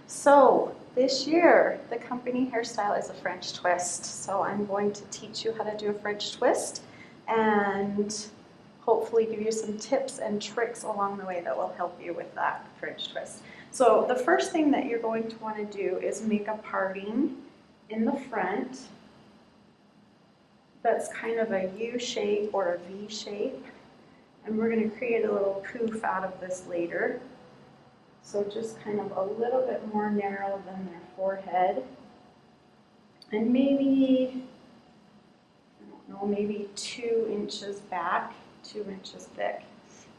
So this year, the company hairstyle is a French twist. So I'm going to teach you how to do a French twist and hopefully give you some tips and tricks along the way that will help you with that French twist. So the first thing that you're going to want to do is make a parting in the front that's kind of a U shape or a V shape. And we're going to create a little poof out of this later. So just kind of a little bit more narrow than their forehead. And maybe, I don't know, maybe 2 inches back, 2 inches thick.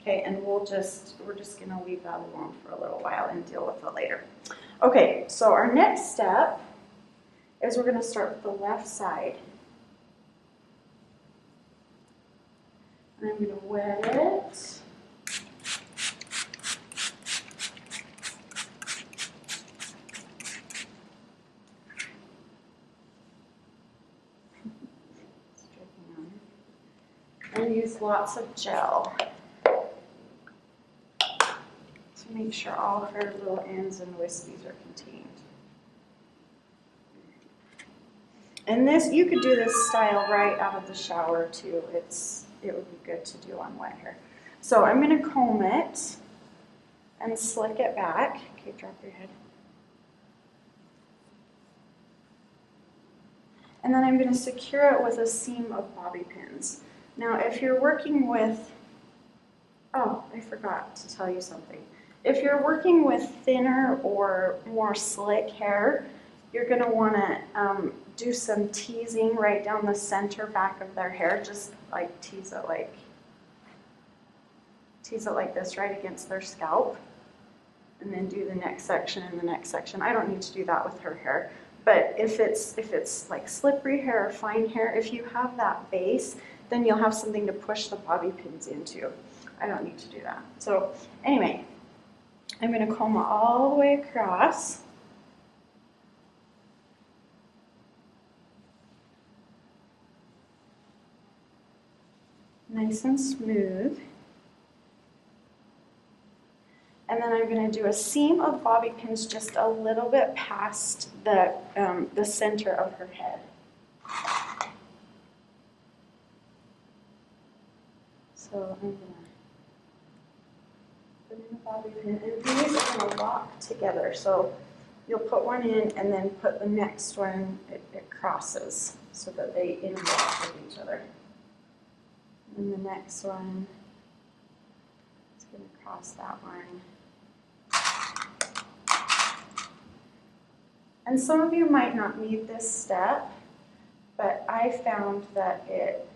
Okay, and we're just going to leave that alone for a little while and deal with it later. Okay, so our next step is we're going to start with the left side. And I'm going to wet it. And use lots of gel to make sure all her little ends and wispies are contained. And this, you could do this style right out of the shower too. It would be good to do on wet hair. So I'm going to comb it and slick it back. Okay, drop your head. And then I'm going to secure it with a seam of bobby pins. Now, if you're working with, oh, I forgot to tell you something. If you're working with thinner or more slick hair, you're going to want to do some teasing right down the center back of their hair, just like tease it like this right against their scalp, and then do the next section and the next section. I don't need to do that with her hair, but if it's like slippery hair or fine hair, if you have that base, then you'll have something to push the bobby pins into. I don't need to do that. So anyway, I'm going to comb it all the way across. Nice and smooth. And then I'm going to do a seam of bobby pins just a little bit past the center of her head. So I'm going to put in the bobby pin, and these are going to lock together. So you'll put one in and then put the next one, it crosses so that they interlock with each other. And the next one is going to cross that one. And some of you might not need this step, but I found that it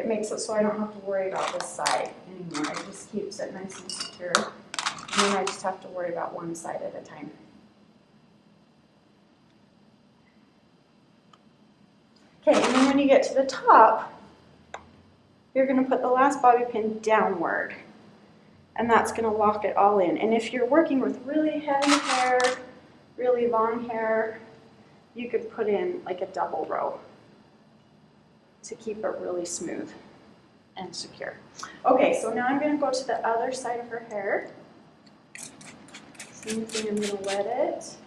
makes it so I don't have to worry about this side anymore. It just keeps it nice and secure. And then I just have to worry about one side at a time. Okay, and then when you get to the top, you're going to put the last bobby pin downward. And that's going to lock it all in. And if you're working with really heavy hair, really long hair, you could put in like a double row to keep it really smooth and secure. Okay, so now I'm going to go to the other side of her hair. Same thing, I'm going to wet it.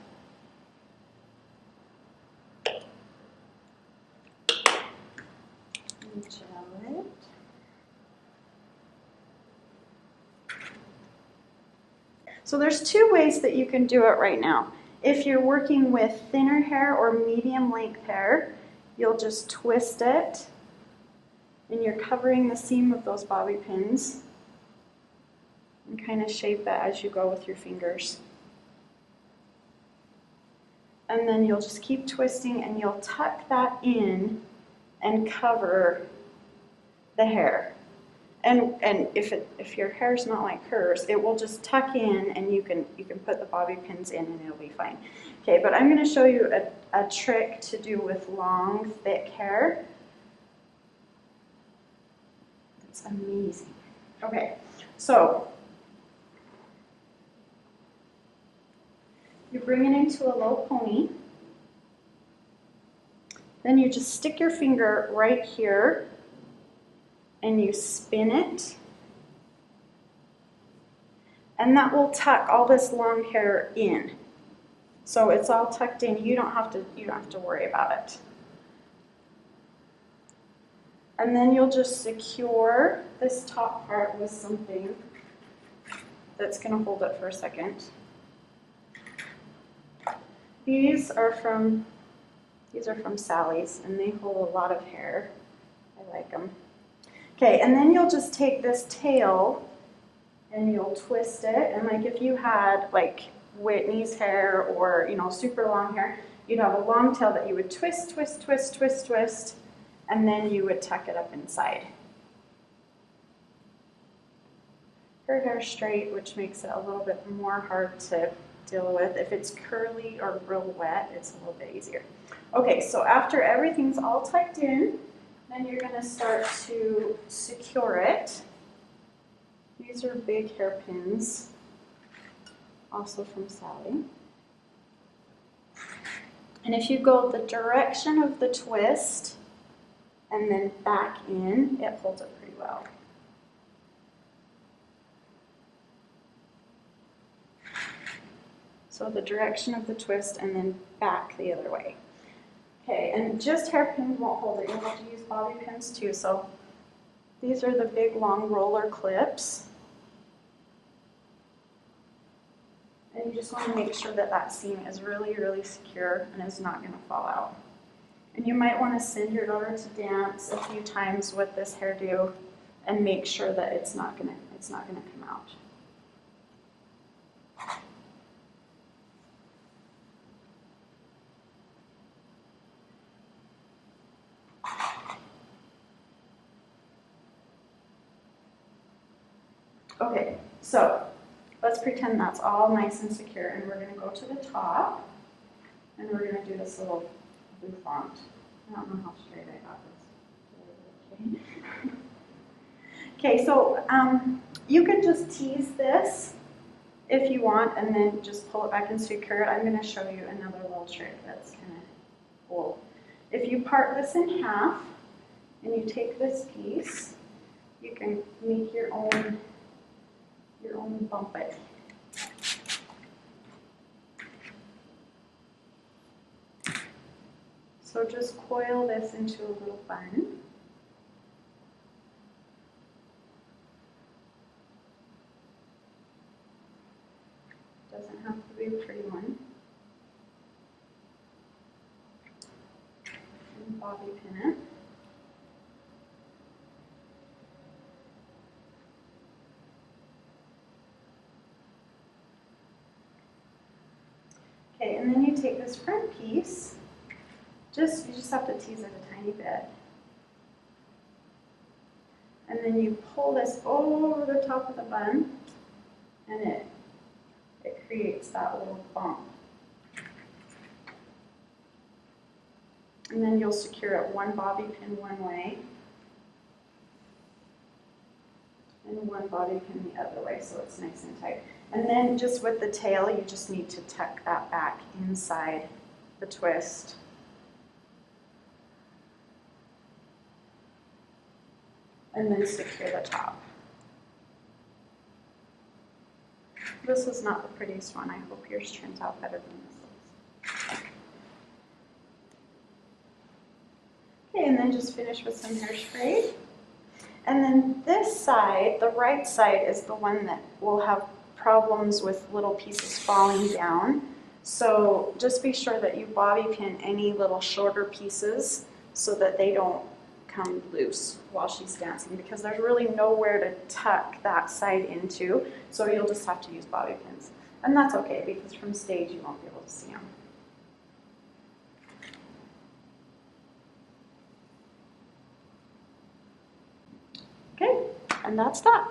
And gel it. So there's 2 ways that you can do it right now. If you're working with thinner hair or medium length hair, you'll just twist it and you're covering the seam of those bobby pins and kind of shape it as you go with your fingers. And then you'll just keep twisting and you'll tuck that in and cover the hair. And if your hair's not like hers, it will just tuck in and you can put the bobby pins in and it'll be fine. Okay, but I'm going to show you a trick to do with long, thick hair. It's amazing. Okay, so you bring it into a low pony. Then you just stick your finger right here and you spin it, and that will tuck all this long hair in. So it's all tucked in. You don't have to worry about it. And then you'll just secure this top part with something that's going to hold it for a second. These are from Sally's, and they hold a lot of hair. I like them. Okay, and then you'll just take this tail and you'll twist it. And like if you had like Whitney's hair or, you know, super long hair, you'd have a long tail that you would twist, twist, twist, twist, twist, and then you would tuck it up inside. Her hair's straight, which makes it a little bit more hard to deal with. If it's curly or real wet, it's a little bit easier. Okay, so after everything's all tucked in, then you're going to start to secure it. These are big hairpins, also from Sally. And if you go the direction of the twist and then back in, it holds it pretty well. So the direction of the twist and then back the other way. Okay, and just hairpins won't hold it. You'll have to use bobby pins too. So these are the big long roller clips. And you just want to make sure that that seam is really, really secure and is not going to fall out. And you might want to send your daughter to dance a few times with this hairdo and make sure that it's not going to come out. Okay, so let's pretend that's all nice and secure, and we're going to go to the top, and we're going to do this little bouffant. I don't know how straight I got this. Okay, so you can just tease this if you want, and then just pull it back and secure it. I'm going to show you another little trick that's kind of cool. If you part this in half, and you take this piece, you can make your own bumpet. So just coil this into a little bun. Doesn't have to be a pretty one. And bobby pin it. Okay, and then you take this front piece, you just have to tease it a tiny bit. And then you pull this over the top of the bun, and it creates that little bump. And then you'll secure it one bobby pin one way, and one bobby pin the other way, so it's nice and tight. And then just with the tail, you just need to tuck that back inside the twist. And then secure the top. This is not the prettiest one. I hope yours turns out better than this looks. Okay, and then just finish with some hairspray. And then this side, the right side, is the one that will have problems with little pieces falling down. So just be sure that you bobby pin any little shorter pieces so that they don't come loose while she's dancing, because there's really nowhere to tuck that side into, so you'll just have to use bobby pins. And that's okay, because from stage you won't be able to see them. Okay, and that's that.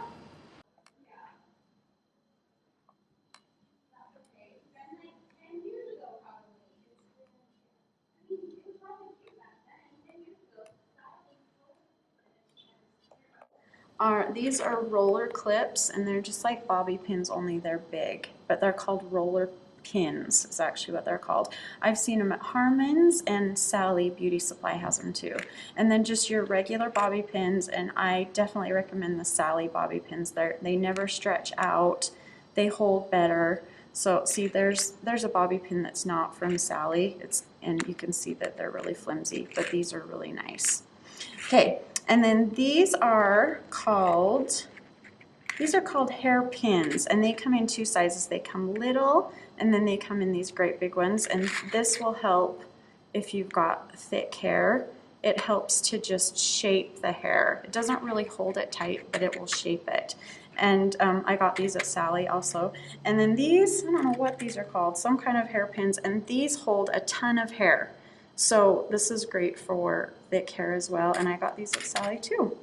These are roller clips, and they're just like bobby pins, only they're big, but they're called roller pins is actually what they're called. I've seen them at Harmon's, and Sally Beauty Supply has them too. And then just your regular bobby pins, and I definitely recommend the Sally bobby pins. They never stretch out, they hold better. So see, there's a bobby pin that's not from Sally. And you can see that they're really flimsy, but these are really nice. Okay, and then these are called hairpins, and they come in two sizes. They come little, and then they come in these great big ones, and this will help if you've got thick hair. It helps to just shape the hair. It doesn't really hold it tight, but it will shape it. And I got these at Sally also. And then these, I don't know what these are called, some kind of hairpins, and these hold a ton of hair. So this is great for thick hair as well, and I got these at Sally too.